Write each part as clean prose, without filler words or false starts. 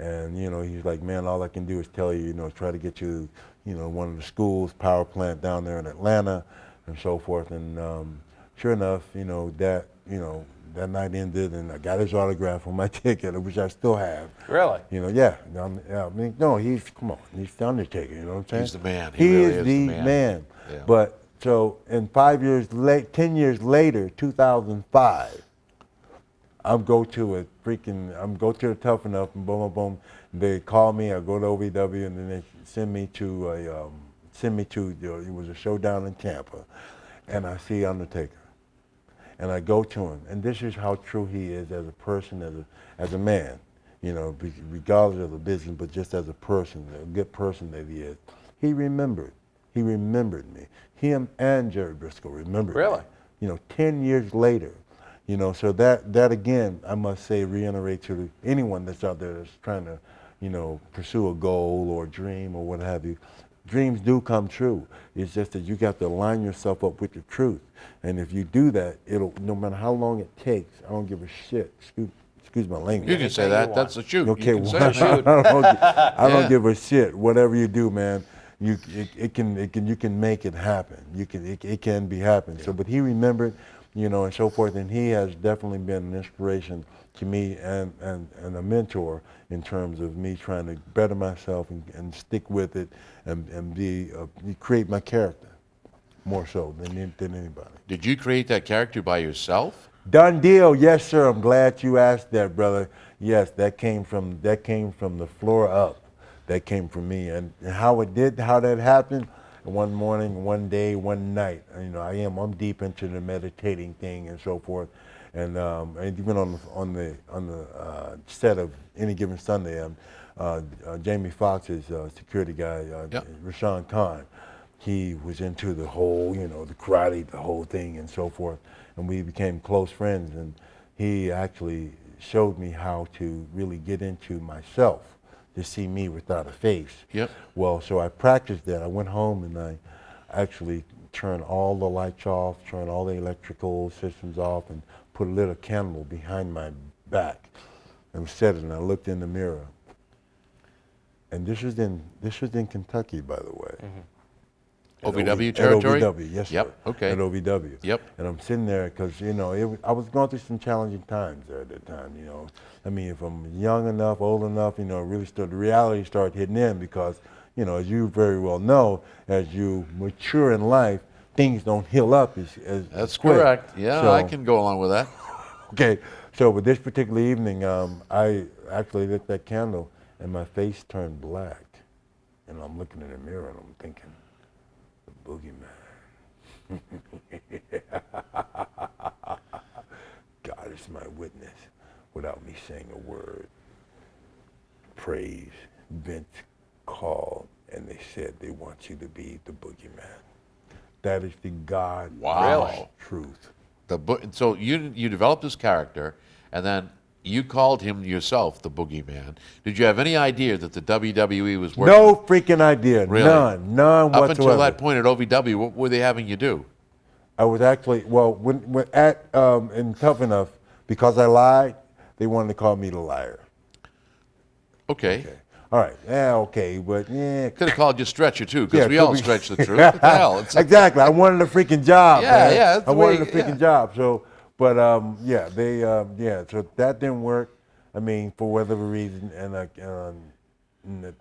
And, he's like, man, all I can do is tell you, try to get you, one of the schools, power plant down there in Atlanta and so forth. And sure enough, that night ended and I got his autograph on my ticket, which I still have. Really? Yeah. No, he's the Undertaker, you know what I'm saying? He's the man. He really is the man. Yeah. But so in 10 years later, 2005, I'm go to the Tough Enough and boom, boom, boom. They call me. I go to OVW and then they send me to it was a show down in Tampa, and I see Undertaker, and I go to him, and this is how true he is as a person, as a man, regardless of the business, but just as a person, a good person that he is. He remembered me. Him and Jerry Briscoe remembered me. Really? 10 years later. So that again, I must say, reiterate to anyone that's out there that's trying to, pursue a goal or a dream or what have you. Dreams do come true. It's just that you got to line yourself up with the truth. And if you do that, no matter how long it takes, I don't give a shit. Excuse my language. You can say that. That's a shoot. Okay, You can say shoot. I don't give a shit. Whatever you do, man, you can make it happen. It can be happen. Yeah. So, but he remembered, and so forth, and he has definitely been an inspiration to me and a mentor in terms of me trying to better myself and stick with it and create my character more so than anybody. Did you create that character by yourself? Done deal. Yes, sir. I'm glad you asked that, brother. Yes, that came from the floor up. That came from me, and how that happened. One morning, one day, one night. I'm deep into the meditating thing and so forth, and even on the set of Any Given Sunday, Jamie Foxx's security guy, Rashawn Khan, he was into the whole, the karate, the whole thing and so forth, and we became close friends, and he actually showed me how to really get into myself, to see me without a face. Yep. Well, so I practiced that. I went home and I actually turned all the lights off, turned all the electrical systems off, and put a little candle behind my back and set it, and I looked in the mirror. And this was in Kentucky, by the way. Mm-hmm. OVW territory? At OVW, yes, yep. sir. Okay. At OVW. Yep. And I'm sitting there because, I was going through some challenging times there at that time, I mean, if I'm young enough, old enough, really the reality started hitting in because, as you very well know, as you mature in life, things don't heal up as That's quick. correct. Yeah, so, I can go along with that. Okay. So with this particular evening, I actually lit that candle and my face turned black. And I'm looking in the mirror and I'm thinking, Boogeyman. God is my witness without me saying a word. Praise, Vince called, and they said they want you to be the Boogeyman. That is the God truth. So you developed this character, and then you called him yourself the Boogeyman. Did you have any idea that the WWE was working? No freaking idea. Really? None Up whatsoever. until that point at OVW, what were they having you do? I was actually, when in Tough Enough, because I lied, they wanted to call me the liar. Okay. All right. Yeah, okay, but yeah. Could have called you Stretcher too, because Yeah, we all could be. stretch the truth. What the hell? Exactly. I wanted a freaking job, Yeah, man. yeah, that's I the wanted way- a freaking job. So, but so that didn't work. I mean, for whatever reason, and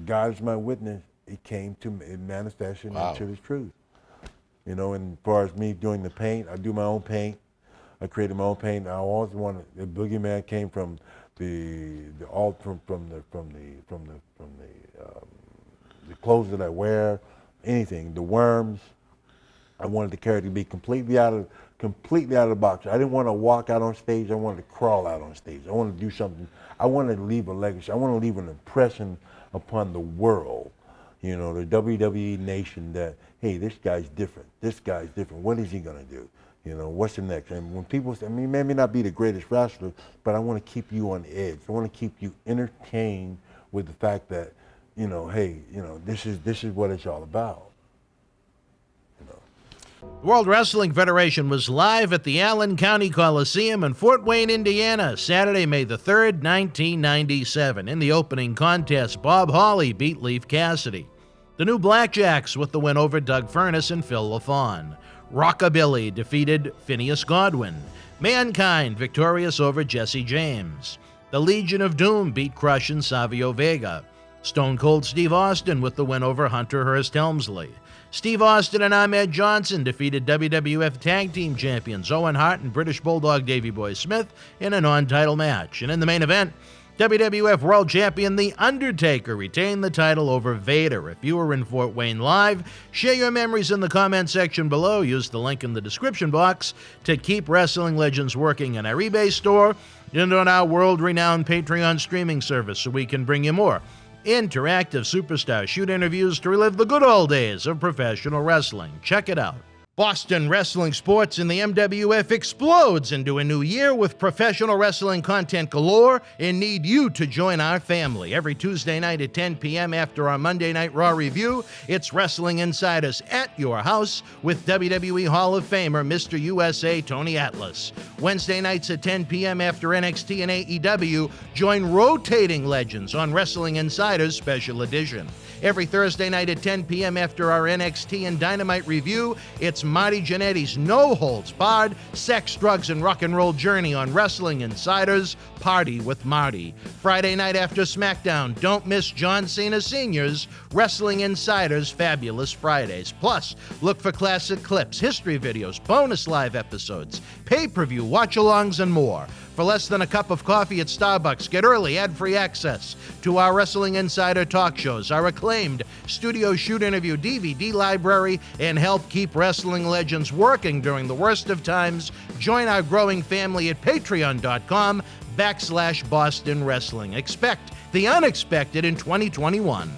God is my witness. It manifested into the truth. And as far as me doing the paint, I do my own paint. I created my own paint. I always wanted the Boogeyman came from the clothes that I wear, anything, the worms. I wanted the character to be completely out of the box. I didn't want to walk out on stage. I wanted to crawl out on stage. I wanted to do something. I wanted to leave a legacy. I wanted to leave an impression upon the world, the WWE nation that, hey, this guy's different. This guy's different. What is he going to do? What's the next? And when people say, maybe not be the greatest wrestler, but I want to keep you on edge. I want to keep you entertained with the fact that, hey, this is what it's all about. The World Wrestling Federation was live at the Allen County Coliseum in Fort Wayne, Indiana, Saturday, May the 3rd, 1997. In the opening contest, Bob Hawley beat Leif Cassidy. The New Blackjacks with the win over Doug Furness and Phil LaFawn. Rockabilly defeated Phineas Godwin. Mankind victorious over Jesse James. The Legion of Doom beat Crush and Savio Vega. Stone Cold Steve Austin with the win over Hunter Hearst Helmsley. Steve Austin and Ahmed Johnson defeated WWF Tag Team Champions Owen Hart and British Bulldog Davey Boy Smith in a non-title match. And in the main event, WWF World Champion The Undertaker retained the title over Vader. If you were in Fort Wayne live, share your memories in the comment section below. Use the link in the description box to keep Wrestling Legends working in our eBay store and on our world-renowned Patreon streaming service so we can bring you more interactive superstar shoot interviews to relive the good old days of professional wrestling. Check it out. Boston Wrestling Sports in the MWF explodes into a new year with professional wrestling content galore and need you to join our family. Every Tuesday night at 10 p.m. after our Monday Night Raw review, it's Wrestling Insiders at your house with WWE Hall of Famer Mr. USA Tony Atlas. Wednesday nights at 10 p.m. after NXT and AEW, join rotating legends on Wrestling Insiders Special Edition. Every Thursday night at 10 p.m. after our NXT and Dynamite review, it's Marty Jannetty's no-holds-barred sex, drugs, and rock and roll journey on Wrestling Insiders Party with Marty. Friday night after SmackDown, don't miss John Cena Sr.'s Wrestling Insiders Fabulous Fridays. Plus, look for classic clips, history videos, bonus live episodes, pay-per-view watch-alongs, and more. For less than a cup of coffee at Starbucks, get early ad-free access to our Wrestling Insider talk shows, our acclaimed studio shoot interview DVD library, and help keep Wrestling Legends working during the worst of times. Join our growing family at patreon.com/Boston Wrestling. Expect the unexpected in 2021.